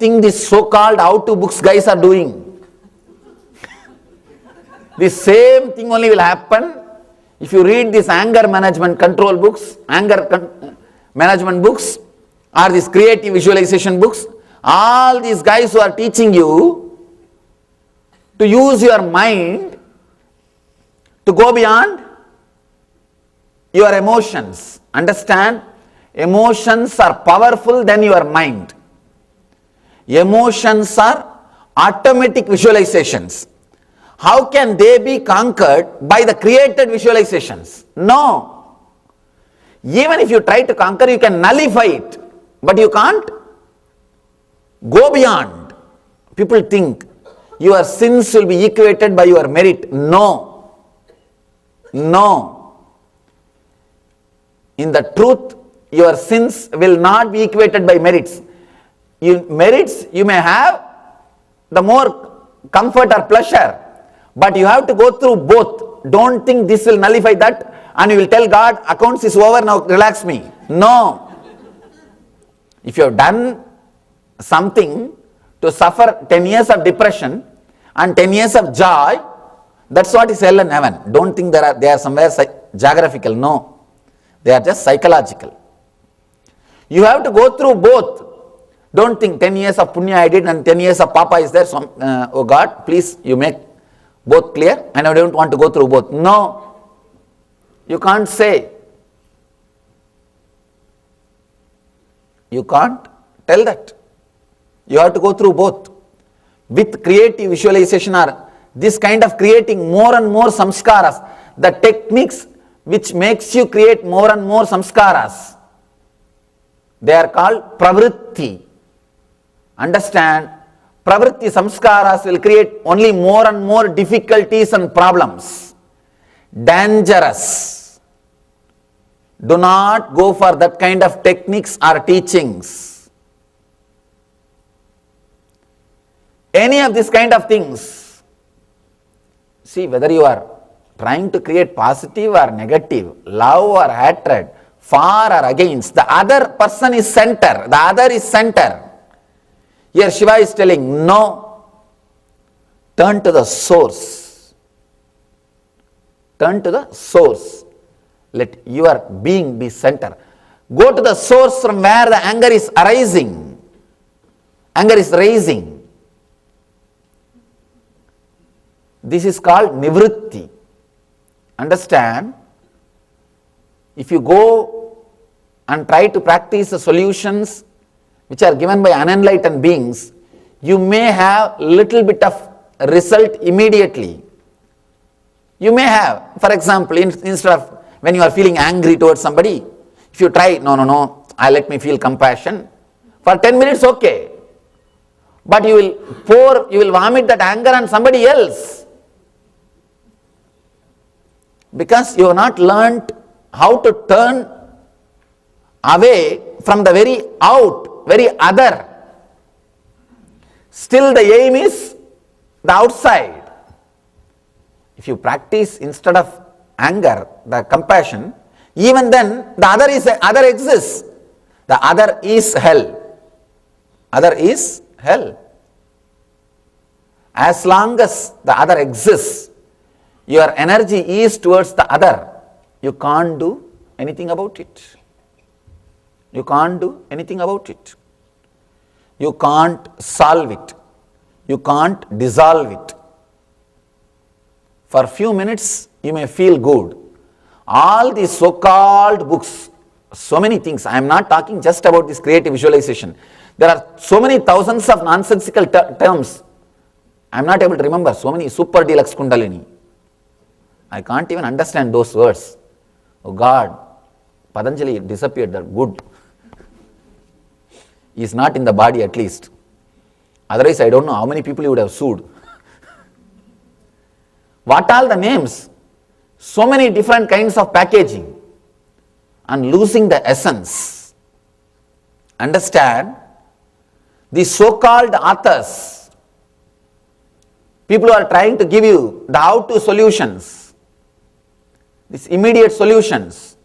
thing these so-called how-to books guys are doing. The same thing only will happen if you read these anger management control books, management books, or these creative visualization books. All these guys who are teaching you to use your mind to go beyond your emotions. Understand? Emotions are powerful than your mind. Emotions are automatic visualizations. How can they be conquered by the created visualizations? No. Even if you try to conquer, you can nullify it, but you can't go beyond. People think your sins will be equated by your merit. No. No. In the truth, your sins will not be equated by merits. Merits you may have the more comfort or pleasure, but you have to go through both. Don't think this will nullify that and you will tell God, accounts is over, now relax me. No. If you have done something to suffer 10 years of depression and 10 years of joy, that's what is hell and heaven. Don't think they are somewhere geographical. No. They are just psychological. You have to go through both. Don't think 10 years of punya I did and 10 years of papa is there. So, oh God, please you make both clear, and I don't want to go through both. No. You can't say. You can't tell that. You have to go through both. With creative visualization or this kind of creating more and more samskaras, the techniques which makes you create more and more samskaras, they are called pravritti. Understand? Pravritti samskaras will create only more and more difficulties and problems. Dangerous. Do not go for that kind of techniques or teachings. Any of these kind of things. See, whether you are trying to create positive or negative, love or hatred, for or against, the other person is center. The other is center. Here Shiva is telling, no, turn to the source. Turn to the source. Let your being be center. Go to the source from where the anger is arising. Anger is raising. This is called nivritti. Understand? If you go and try to practice the solutions which are given by unenlightened beings, you may have little bit of result immediately. You may have, for example, instead of when you are feeling angry towards somebody, if you try, no, let me feel compassion, for 10 minutes, okay. But you will vomit that anger on somebody else. Because you have not learnt how to turn away from the very very other. Still the aim is the outside. If you practice instead of anger, the compassion, even then the other exists. The other is hell. Other is hell. As long as the other exists, your energy is towards the other. You can't do anything about it. You can't do anything about it. You can't solve it. You can't dissolve it. For a few minutes, you may feel good. All these so-called books, so many things. I am not talking just about this creative visualization. There are so many thousands of nonsensical terms. I am not able to remember so many. Super deluxe kundalini. I can't even understand those words. Oh God, Patanjali disappeared, that good. He is not in the body at least. Otherwise, I don't know how many people he would have sued. What all the names? So many different kinds of packaging and losing the essence. Understand? These so-called authors, people who are trying to give you the how-to solutions, these immediate solutions,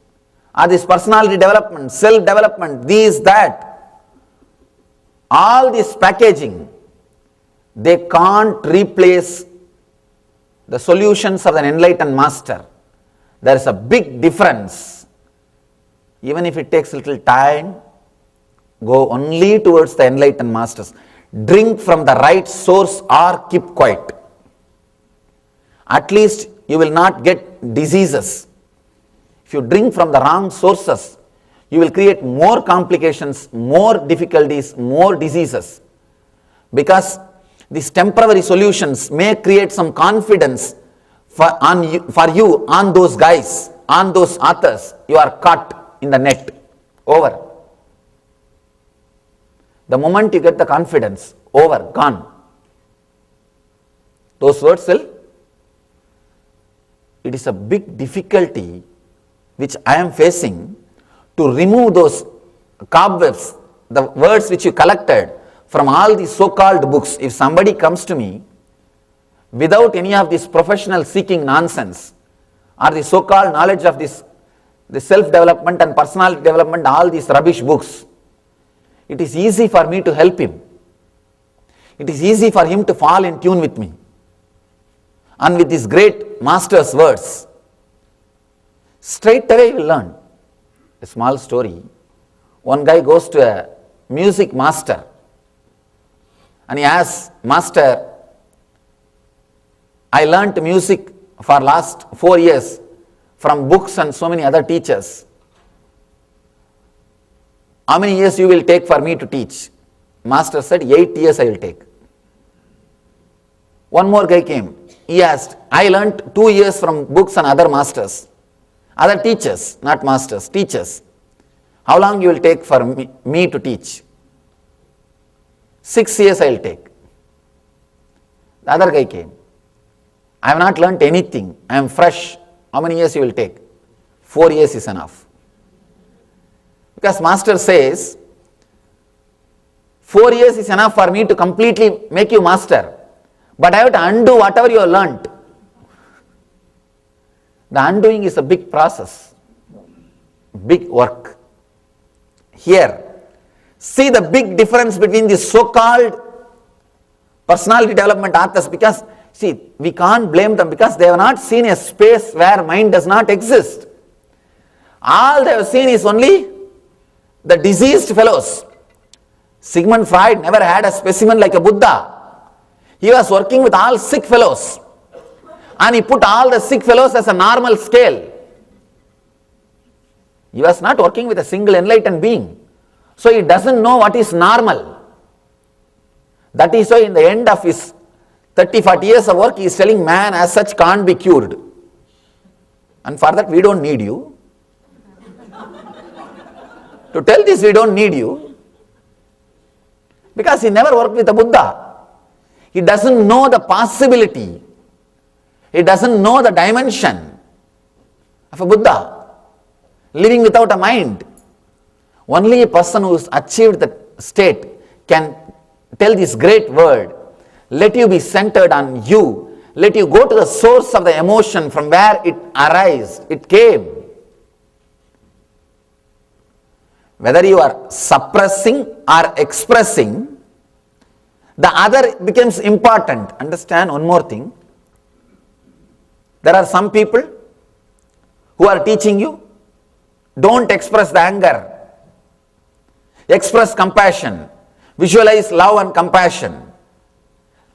or this personality development, self-development, these, that. all this packaging, they can't replace the solutions of an enlightened master. There is a big difference. Even if it takes a little time, go only towards the enlightened masters. Drink from the right source or keep quiet. At least you will not get diseases. If you drink from the wrong sources, you will create more complications, more difficulties, more diseases. Because these temporary solutions may create some confidence for you on those guys, on those authors. You are caught in the net. Over. The moment you get the confidence, over, gone. Those words will. It is a big difficulty which I am facing to remove those cobwebs, the words which you collected from all these so-called books. If somebody comes to me without any of this professional seeking nonsense or the so-called knowledge of this, the self-development and personality development, all these rubbish books, it is easy for me to help him. It is easy for him to fall in tune with me and with this great master's words. Straight away he will learn. A small story. One guy goes to a music master and he asks, Master, I learnt music for last 4 years from books and so many other teachers. How many years you will take for me to teach? Master said, 8 years I will take. One more guy came. He asked, I learnt 2 years from books and other masters. Other teachers, not masters, teachers. How long you will take for me to teach? 6 years I will take. The other guy came. I have not learnt anything. I am fresh. How many years you will take? 4 years is enough. Because master says, 4 years is enough for me to completely make you master. But I have to undo whatever you have learnt. The undoing is a big process, big work. Here, see the big difference between the so-called personality development authors, because see, we can't blame them because they have not seen a space where mind does not exist. All they have seen is only the diseased fellows. Sigmund Freud never had a specimen like a Buddha. He was working with all sick fellows. And he put all the sick fellows as a normal scale. He was not working with a single enlightened being. So he doesn't know what is normal. That is why in the end of his 30-40 years of work, he is telling man as such can't be cured. And for that we don't need you. To tell this we don't need you. Because he never worked with a Buddha. He doesn't know the possibility. He doesn't know the dimension of a Buddha, living without a mind. Only a person who has achieved the state can tell this great word, let you be centered on you, let you go to the source of the emotion from where it arises, it came. Whether you are suppressing or expressing, the other becomes important. Understand one more thing. There are some people who are teaching you, don't express the anger. Express compassion. Visualize love and compassion.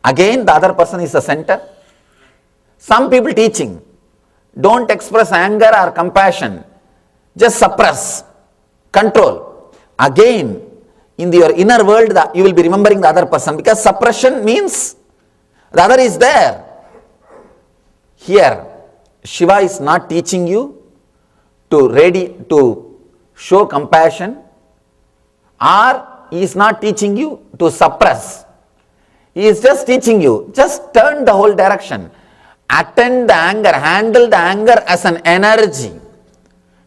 Again, the other person is the center. Some people teaching, don't express anger or compassion. Just suppress, control. Again, in your inner world, you will be remembering the other person, because suppression means the other is there. Here, Shiva is not teaching you to show compassion, or he is not teaching you to suppress. He is just teaching you, just turn the whole direction. Attend the anger, handle the anger as an energy.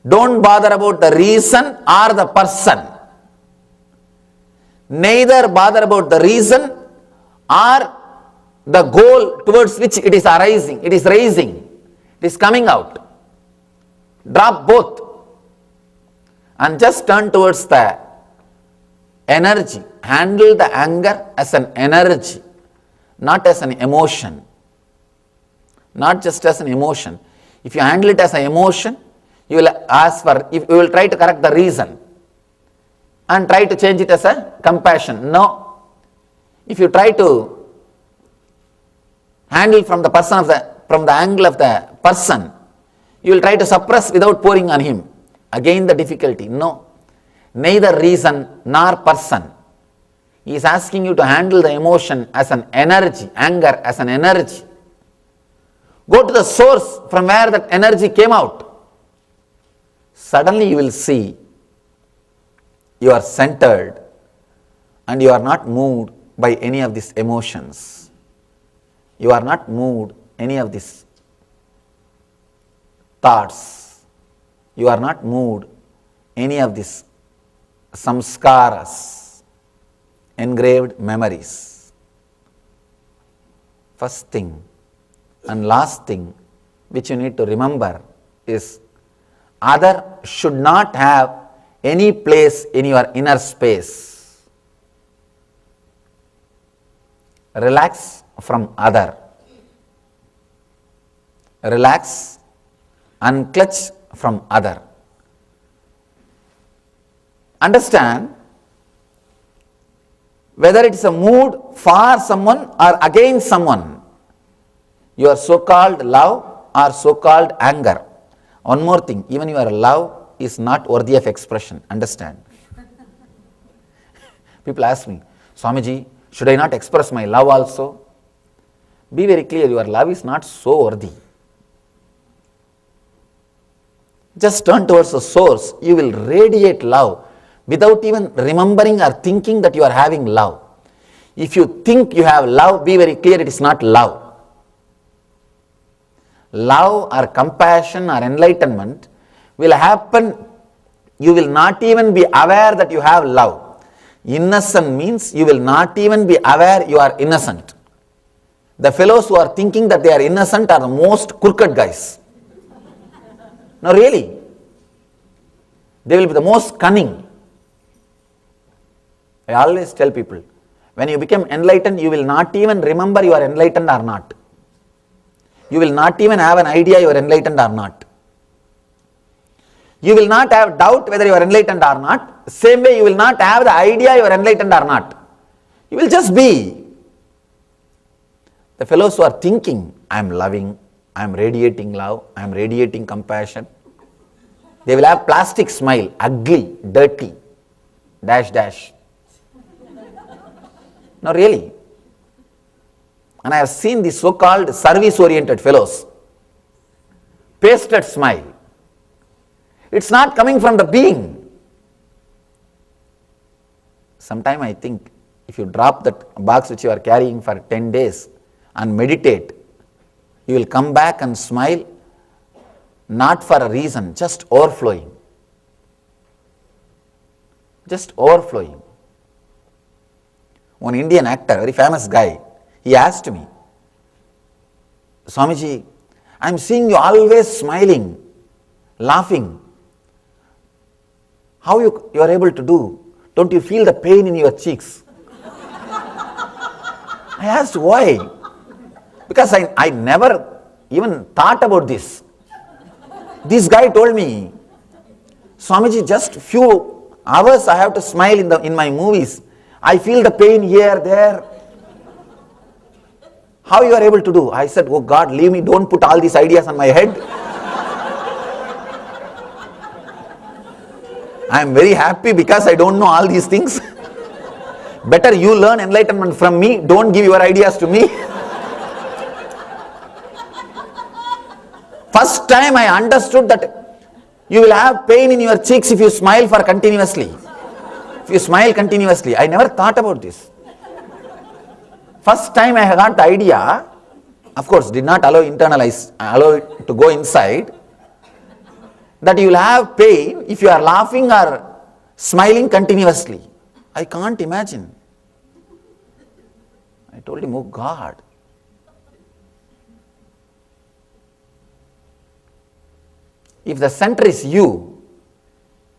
Don't bother about the reason or the person. Neither bother about the reason or the goal towards which it is arising, it is raising, it is coming out. Drop both and just turn towards the energy. Handle the anger as an energy, not as an emotion. Not just as an emotion. If you handle it as an emotion, you will you will try to correct the reason and try to change it as a compassion. No. If you try to handle from the angle of the person, you will try to suppress without pouring on him. Again the difficulty. No. Neither reason nor person. He is asking you to handle the emotion as an energy, anger as an energy. Go to the source from where that energy came out. Suddenly you will see you are centered and you are not moved by any of these emotions. You are not moved any of these thoughts. You are not moved any of these samskaras, engraved memories. First thing and last thing which you need to remember is other should not have any place in your inner space. Relax from other. Relax, unclutch from other. Understand whether it is a mood for someone or against someone, your so-called love or so-called anger. One more thing, even your love is not worthy of expression. Understand? People ask me, Swamiji, should I not express my love also? Be very clear, your love is not so worthy. Just turn towards the source, you will radiate love without even remembering or thinking that you are having love. If you think you have love, be very clear, it is not love. Love or compassion or enlightenment will happen, you will not even be aware that you have love. Innocent means you will not even be aware you are innocent. The fellows who are thinking that they are innocent are the most crooked guys. No, really. They will be the most cunning. I always tell people, when you become enlightened, you will not even remember you are enlightened or not. You will not even have an idea you are enlightened or not. You will not have doubt whether you are enlightened or not. Same way you will not have the idea you are enlightened or not. You will just be. The fellows who are thinking, I am loving, I am radiating love, I am radiating compassion, they will have plastic smile, ugly, dirty, dash dash. No, really. And I have seen the so-called service-oriented fellows. Pasted smile. It's not coming from the being. Sometime I think if you drop that box which you are carrying for 10 days and meditate, you will come back and smile, not for a reason, just overflowing. Just overflowing. One Indian actor, very famous guy, he asked me, Swamiji, I am seeing you always smiling, laughing. How you are able to do? Don't you feel the pain in your cheeks? I asked why? Because I never even thought about this. This guy told me, Swamiji, just few hours I have to smile in my movies. I feel the pain here, there. How you are able to do? I said, oh God, leave me, don't put all these ideas on my head. I am very happy because I don't know all these things. Better you learn enlightenment from me, don't give your ideas to me. First time I understood that you will have pain in your cheeks if you smile for continuously. If you smile continuously. I never thought about this. First time I got the idea, of course did not allow it to go inside, that you will have pain if you are laughing or smiling continuously. I can't imagine. I told him, oh God. If the center is you,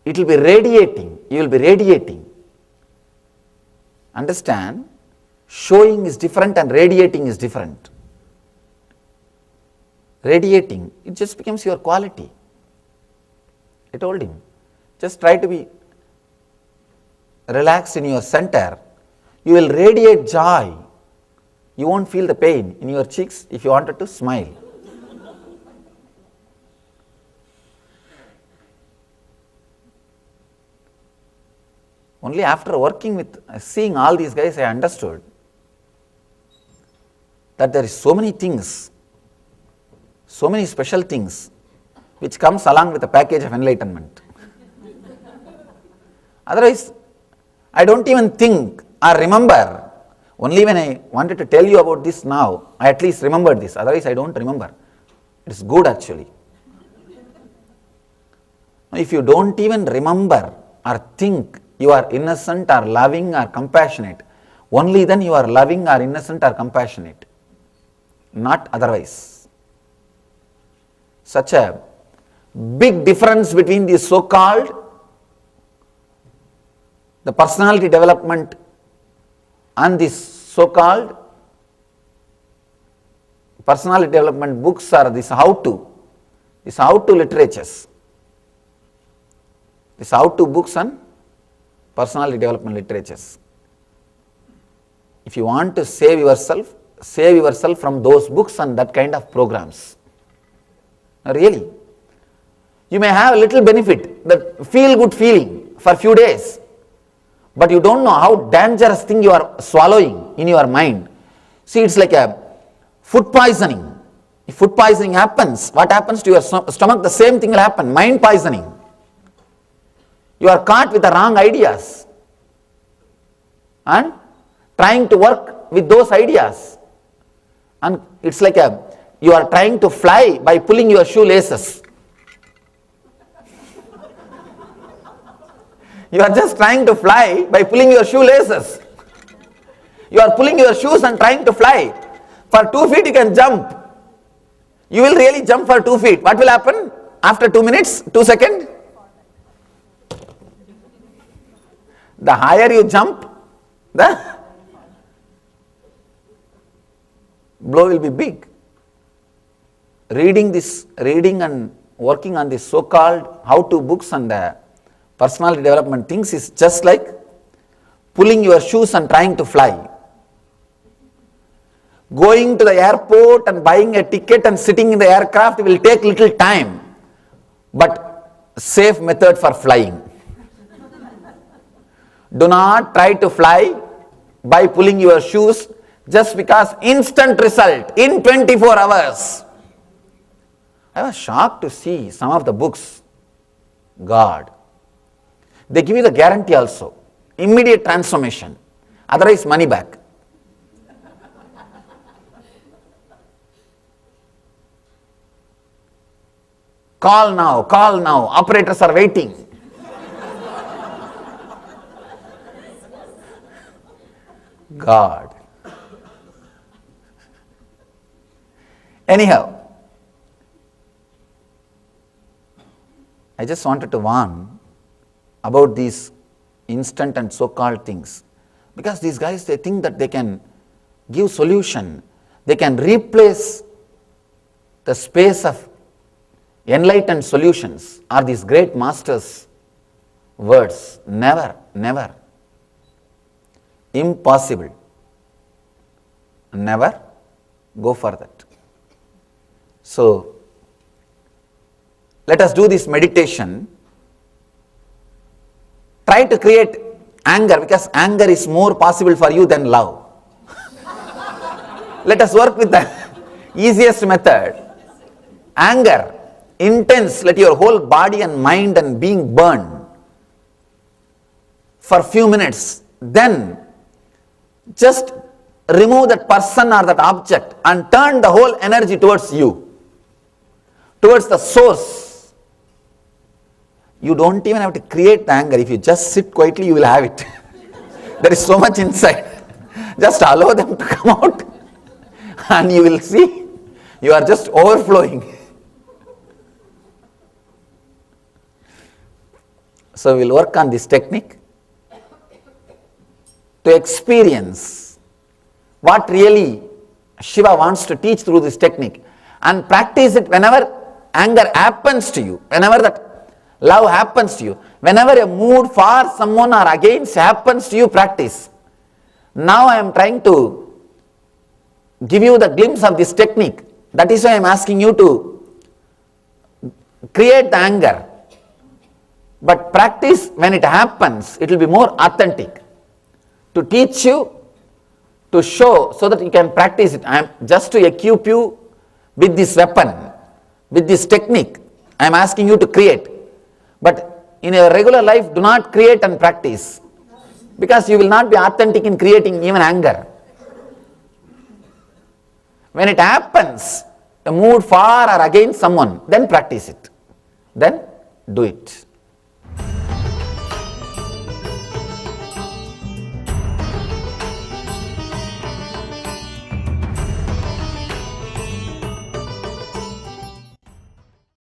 it will be radiating, you will be radiating. Understand, showing is different and radiating is different. Radiating, it just becomes your quality. I told him, just try to be relaxed in your center. You will radiate joy. You won't feel the pain in your cheeks if you wanted to smile. Only after working with, seeing all these guys, I understood that there is so many things, so many special things which comes along with a package of enlightenment. Otherwise, I don't even think or remember. Only when I wanted to tell you about this now, I at least remembered this. Otherwise, I don't remember. It's good actually. If you don't even remember or think you are innocent or loving or compassionate, only then you are loving or innocent or compassionate, not otherwise. Such a big difference between the so-called the personality development and this so-called personality development books or this how-to literatures, this how-to books and personality development literatures. If you want to save yourself from those books and that kind of programs. Really, you may have a little benefit, the feel-good feeling for a few days, but you don't know how dangerous thing you are swallowing in your mind. See, it's like a food poisoning. If food poisoning happens, what happens to your stomach? The same thing will happen, mind poisoning. You are caught with the wrong ideas and trying to work with those ideas. And it's like you are trying to fly by pulling your shoelaces. You are just trying to fly by pulling your shoelaces. You are pulling your shoes and trying to fly. For 2 feet you can jump. You will really jump for 2 feet. What will happen after 2 minutes, 2 seconds? The higher you jump, the blow will be big. Reading and working on this so-called how-to books and personality development things is just like pulling your shoes and trying to fly. Going to the airport and buying a ticket and sitting in the aircraft will take little time, but safe method for flying. Do not try to fly by pulling your shoes just because instant result in 24 hours. I was shocked to see some of the books. God. They give you the guarantee also. Immediate transformation. Otherwise money back. Call now, operators are waiting. God. Anyhow, I just wanted to warn about these instant and so-called things, because these guys, they think that they can give solution, they can replace the space of enlightened solutions or these great masters' words. Never, never. Impossible. Never go for that. So, let us do this meditation. Try to create anger, because anger is more possible for you than love. Let us work with the easiest method. Anger, intense, let your whole body and mind and being burn for few minutes. Then just remove that person or that object and turn the whole energy towards you, towards the source. You don't even have to create the anger. If you just sit quietly, you will have it. There is so much inside. Just allow them to come out and you will see you are just overflowing. So we will work on this technique. to experience what really Shiva wants to teach through this technique, and practice it whenever anger happens to you, whenever that love happens to you, whenever a mood for someone or against happens to you, practice. Now I am trying to give you the glimpse of this technique. That is why I am asking you to create the anger. But practice when it happens, it will be more authentic. To teach you, to show, so that you can practice it. I am just to equip you with this weapon, with this technique. I am asking you to create. But in your regular life, do not create and practice, because you will not be authentic in creating even anger. When it happens, a mood for or against someone, then practice it. Then do it.